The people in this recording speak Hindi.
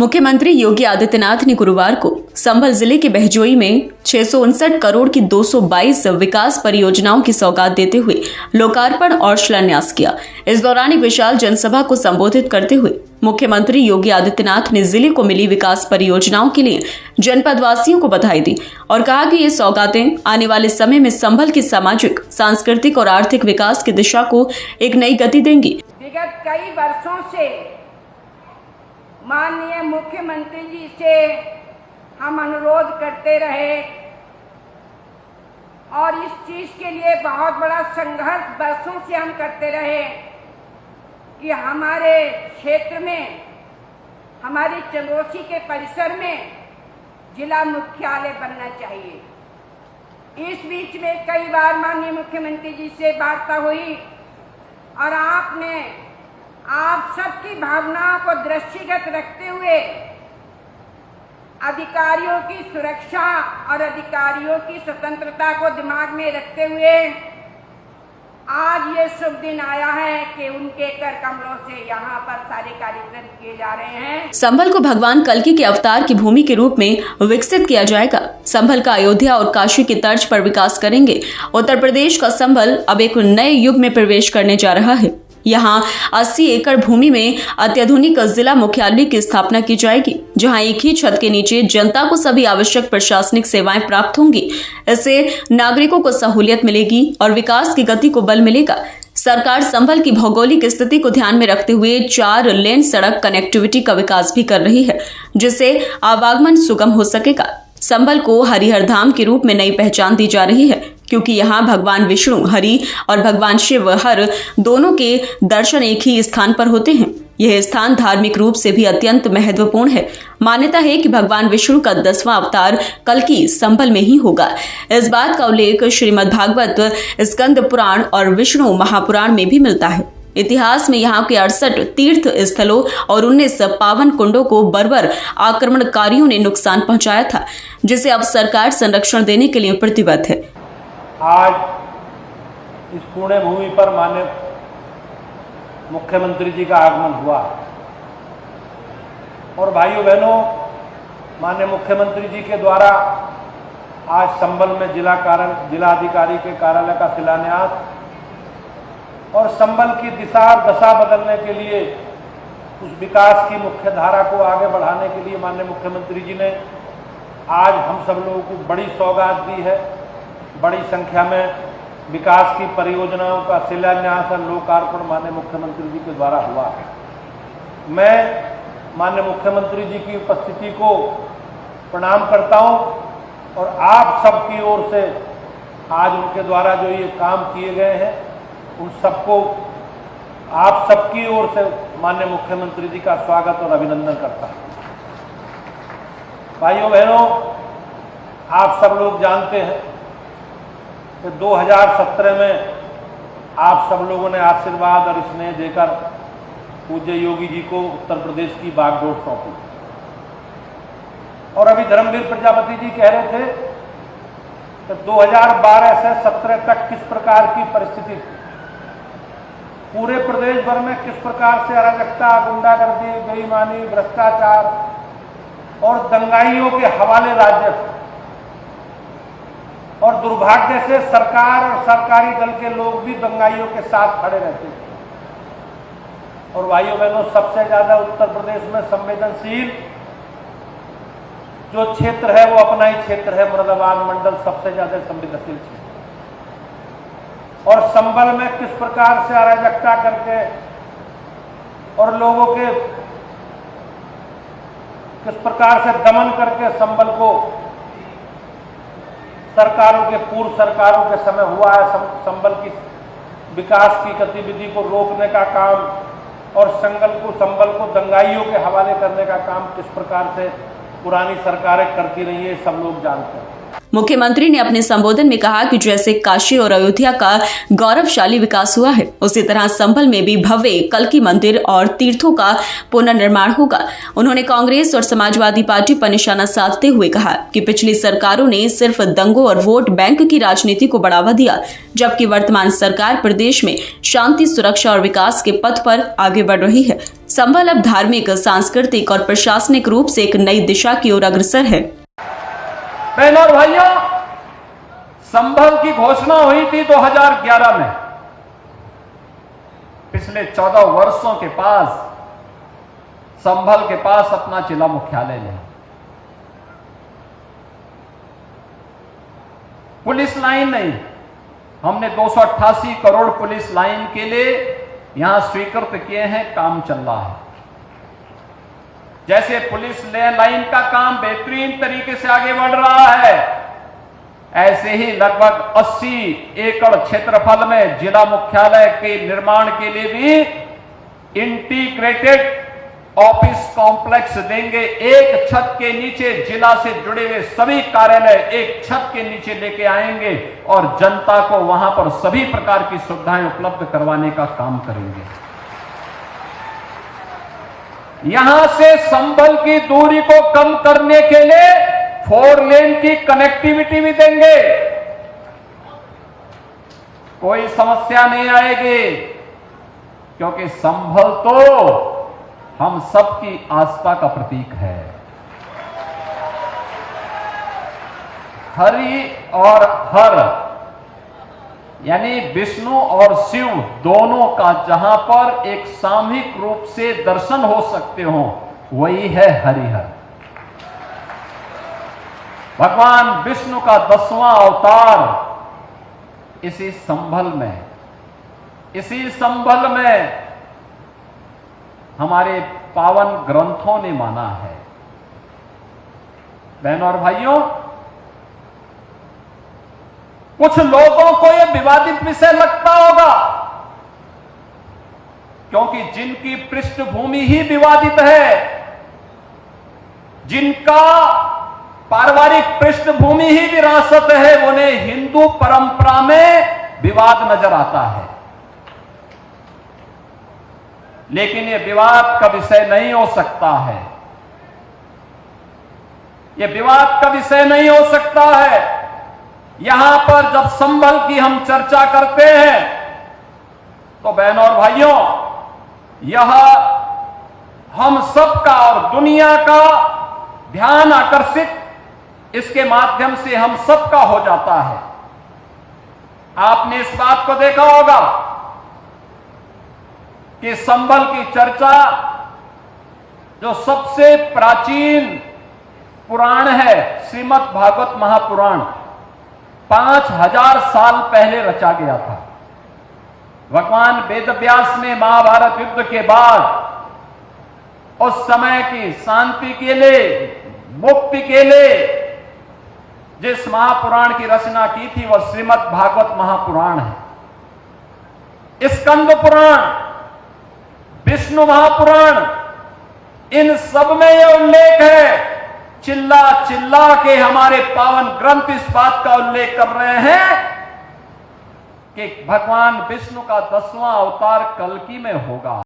मुख्यमंत्री योगी आदित्यनाथ ने गुरुवार को संभल जिले के बहजोई में 659 करोड़ की 222 विकास परियोजनाओं की सौगात देते हुए लोकार्पण और शिलान्यास किया। इस दौरान एक विशाल जनसभा को संबोधित करते हुए मुख्यमंत्री योगी आदित्यनाथ ने जिले को मिली विकास परियोजनाओं के लिए जनपद वासियों को बधाई दी और कहा कि ये सौगातें आने वाले समय में संभल की सामाजिक, सांस्कृतिक और आर्थिक विकास की दिशा को एक नई गति देंगी। विगत कई वर्षों से माननीय मुख्यमंत्री जी से हम अनुरोध करते रहे और इस चीज के लिए बहुत बड़ा संघर्ष वर्षों से हम करते रहे कि हमारे क्षेत्र में, हमारी चंदोसी के परिसर में जिला मुख्यालय बनना चाहिए। इस बीच में कई बार माननीय मुख्यमंत्री जी से वार्ता हुई और आप सबकी भावनाओं को दृष्टिगत रखते हुए अधिकारियों की सुरक्षा और अधिकारियों की स्वतंत्रता को दिमाग में रखते हुए आज ये शुभ दिन आया है कि उनके कर कमलों से यहाँ पर सारे कार्यक्रम किए जा रहे हैं। संभल को भगवान कल्कि के अवतार की भूमि के रूप में विकसित किया जाएगा। संभल का अयोध्या और काशी की तर्ज पर विकास करेंगे। उत्तर प्रदेश का संभल अब एक नए युग में प्रवेश करने जा रहा है। यहाँ 80 एकड़ भूमि में अत्याधुनिक जिला मुख्यालय की स्थापना की जाएगी, जहाँ एक ही छत के नीचे जनता को सभी आवश्यक प्रशासनिक सेवाएं प्राप्त होंगी। इससे नागरिकों को सहूलियत मिलेगी और विकास की गति को बल मिलेगा। सरकार संभल की भौगोलिक स्थिति को ध्यान में रखते हुए 4 लेन सड़क कनेक्टिविटी का विकास भी कर रही है, जिससे आवागमन सुगम हो सकेगा। संभल को हरिहर धाम के रूप में नई पहचान दी जा रही है, क्योंकि यहाँ भगवान विष्णु हरि और भगवान शिव हर दोनों के दर्शन एक ही स्थान पर होते हैं। यह स्थान धार्मिक रूप से भी अत्यंत महत्वपूर्ण है। मान्यता है कि भगवान विष्णु का 10वां अवतार कल्कि संभल में ही होगा। इस बात का उल्लेख श्रीमद् भागवत, स्कंद पुराण और विष्णु महापुराण में भी मिलता है। इतिहास में यहाँ के 68 तीर्थ स्थलों और 19 पावन कुंडों को बर्बर आक्रमणकारियों ने नुकसान पहुंचाया था, जिसे अब सरकार संरक्षण देने के लिए प्रतिबद्ध है। आज इस पुण्य भूमि पर माननीय मुख्यमंत्री जी का आगमन हुआ और भाइयों बहनों, माननीय मुख्यमंत्री जी के द्वारा आज संभल में जिलाधिकारी के कार्यालय का शिलान्यास और संभल की दिशा दशा बदलने के लिए, उस विकास की मुख्य धारा को आगे बढ़ाने के लिए माननीय मुख्यमंत्री जी ने आज हम सब लोगों को बड़ी सौगात दी है। बड़ी संख्या में विकास की परियोजनाओं का शिलान्यास और लोकार्पण माननीय मुख्यमंत्री जी के द्वारा हुआ है। मैं माननीय मुख्यमंत्री जी की उपस्थिति को प्रणाम करता हूं और आप सबकी ओर से आज उनके द्वारा जो ये काम किए गए हैं, उन सबको आप सबकी ओर से माननीय मुख्यमंत्री जी का स्वागत और अभिनंदन करता हूं। भाइयों बहनों, आप सब लोग जानते हैं कि 2017 में आप सब लोगों ने आशीर्वाद और स्नेह देकर पूज्य योगी जी को उत्तर प्रदेश की बागडोर सौंपी और अभी धर्मवीर प्रजापति जी कह रहे थे कि 2012 से 17 तक किस प्रकार की परिस्थिति थी, पूरे प्रदेश भर में किस प्रकार से अराजकता, गुंडागर्दी, बेईमानी, भ्रष्टाचार और दंगाइयों के हवाले राज्य और दुर्भाग्य से सरकार और सरकारी दल के लोग भी दंगाइयों के साथ खड़े रहते थे। और भाइयों बहनों, सबसे ज्यादा उत्तर प्रदेश में संवेदनशील जो क्षेत्र है वो अपना ही क्षेत्र है, मुरादाबाद मंडल सबसे ज्यादा संवेदनशील क्षेत्र। और संभल में किस प्रकार से अराजकता करके और लोगों के किस प्रकार से दमन करके संभल को सरकारों के, पूर्व सरकारों के समय हुआ है, संभल की विकास की गतिविधि को रोकने का काम और संभल को दंगाइयों के हवाले करने का काम किस प्रकार से पुरानी सरकारें करती रही है, सब लोग जानते हैं। मुख्यमंत्री ने अपने संबोधन में कहा कि जैसे काशी और अयोध्या का गौरवशाली विकास हुआ है, उसी तरह संभल में भी भव्य कल्कि मंदिर और तीर्थों का पुनर्निर्माण होगा। उन्होंने कांग्रेस और समाजवादी पार्टी पर निशाना साधते हुए कहा कि पिछली सरकारों ने सिर्फ दंगों और वोट बैंक की राजनीति को बढ़ावा दिया, जबकि वर्तमान सरकार प्रदेश में शांति, सुरक्षा और विकास के पथ पर आगे बढ़ रही है। संभल अब धार्मिक, सांस्कृतिक और प्रशासनिक रूप से एक नई दिशा की ओर अग्रसर है। बहनों और भाइयों, संभल की घोषणा हुई थी 2011 में। पिछले 14 वर्षों के पास संभल के पास अपना जिला मुख्यालय है। पुलिस लाइन नहीं, हमने 288 करोड़ पुलिस लाइन के लिए यहां स्वीकृत किए हैं, काम चल रहा है। जैसे पुलिस लाइन का काम बेहतरीन तरीके से आगे बढ़ रहा है, ऐसे ही लगभग 80 एकड़ क्षेत्रफल में जिला मुख्यालय के निर्माण के लिए भी इंटीग्रेटेड ऑफिस कॉम्प्लेक्स देंगे। एक छत के नीचे जिला से जुड़े हुए सभी कार्यालय एक छत के नीचे लेके आएंगे और जनता को वहां पर सभी प्रकार की सुविधाएं उपलब्ध करवाने का काम करेंगे। यहां से संभल की दूरी को कम करने के लिए 4 लेन की कनेक्टिविटी भी देंगे। कोई समस्या नहीं आएगी, क्योंकि संभल तो हम सबकी आस्था का प्रतीक है। हरि और हर यानी विष्णु और शिव दोनों का जहां पर एक सामूहिक रूप से दर्शन हो सकते हो, वही है हरिहर। भगवान विष्णु का 10वां अवतार इसी संभल में हमारे पावन ग्रंथों ने माना है। बहनों और भाइयों, कुछ लोगों को यह विवादित विषय लगता होगा, क्योंकि जिनकी पृष्ठभूमि ही विवादित है, जिनका पारिवारिक पृष्ठभूमि ही विरासत है, उन्हें हिंदू परंपरा में विवाद नजर आता है। लेकिन यह विवाद का विषय नहीं हो सकता है। यह विवाद का विषय नहीं हो सकता है। यहां पर जब संभल की हम चर्चा करते हैं तो बहनों और भाइयों, यह हम सबका और दुनिया का ध्यान आकर्षित इसके माध्यम से हम सबका हो जाता है। आपने इस बात को देखा होगा कि संभल की चर्चा जो सबसे प्राचीन पुराण है, श्रीमद् भागवत महापुराण, 5000 साल पहले रचा गया था। भगवान वेदव्यास ने महाभारत युद्ध के बाद उस समय की शांति के लिए, मुक्ति के लिए जिस महापुराण की रचना की थी, वह श्रीमद् भागवत महापुराण है। स्कंद पुराण, विष्णु महापुराण, इन सब में यह उल्लेख है। चिल्ला चिल्ला के हमारे पावन ग्रंथ इस बात का उल्लेख कर रहे हैं कि भगवान विष्णु का 10वां अवतार कल्कि में होगा।